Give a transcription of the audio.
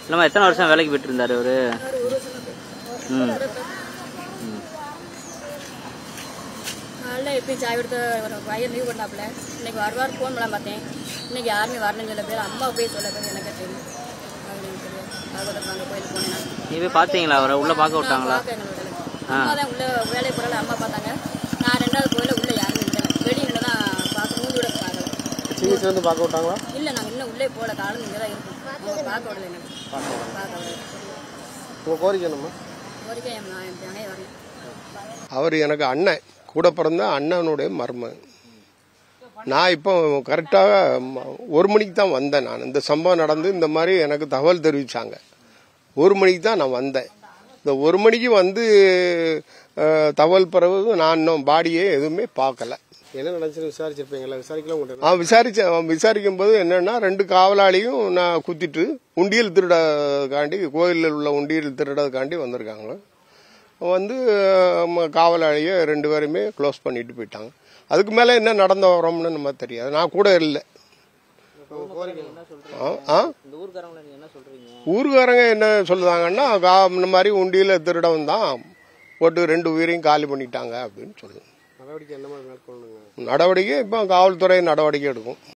இல்லம்மா எத்தனை வருஷம் வேலைக்கு போயிட்டு இருந்தாரு அவரு? எப்பயும் சாய் எடுத்து ஒரு பையன் லீவ் பண்ணாப்புல இன்னைக்கு வருவார் ஃபோன் பண்ண பார்த்தேன். இன்னைக்கு யாருமே வரணும்னு சொல்ல பேர் அம்மா போய் சொல்ல பேர் எனக்கு தெரியும். அங்கே கோயிலுக்கு போனேன். நீ போய் பார்த்தீங்களா அவரை? உள்ள பார்க்க விட்டாங்களா? அம்மா தான் உள்ள வேலையை போகிறால அம்மா பார்த்தாங்க. நான் 2வது கோயில உள்ள யாருமே இல்லை. வெளியில் தான் பார்க்க மூஞ்சி கூட பார்க்கல. சின்னத்துலேருந்து பார்க்க விட்டாங்களா? இல்லை நாங்கள் இன்னும் உள்ளே போகல. காலம் இங்கே தான் இருக்கும். அவங்க பார்க்க விடல. எனக்கு பார்க்க விடல. உங்கள் கோரிக்கை என்னம்மா? கோரிக்கை என் தங்கை வரேன். அவர் எனக்கு அண்ணன், கூட பிறந்த அண்ணனுடைய மருமகன். நான் இப்போ கரெக்டாக 1 மணிக்கு தான் வந்தேன். நான் இந்த சம்பவம் நடந்து இந்த மாதிரி எனக்கு தகவல் தெரிவித்தாங்க. 1 மணிக்கு தான் நான் வந்தேன். இந்த 1 மணிக்கு வந்து தகவல் பிறகு நான் இன்னும் பாடியே எதுவுமே பார்க்கல. என்ன நடந்துச்சுன்னு விசாரிச்சிருப்பீங்களா? விசாரிக்கலாம். விசாரிக்கும் போது என்னன்னா 2 காவலாளியும் நான் குத்திட்டு உண்டியல் திருடக்காண்டி, கோயிலில் உள்ள உண்டியல் திருடக்காண்டி வந்திருக்காங்க. வந்து காவலாளியை 2 பேருமே க்ளோஸ் பண்ணிட்டு போயிட்டாங்க. அதுக்கு மேலே என்ன நடந்து வரோம்னு நம்ம தெரியாது. நான் கூட இல்லை. ஊருக்காரங்க என்ன சொல்லுதாங்கன்னா, இந்த மாதிரி உண்டியில திருடம் தான் போட்டு 2 உயிரையும் காலி பண்ணிட்டாங்க அப்படின்னு சொல்லுங்க. நடவடிக்கை என்ன மாதிரி மேற்கொள்ளுங்க? நடவடிக்கை இப்போ காவல்துறை நடவடிக்கை எடுக்கும்.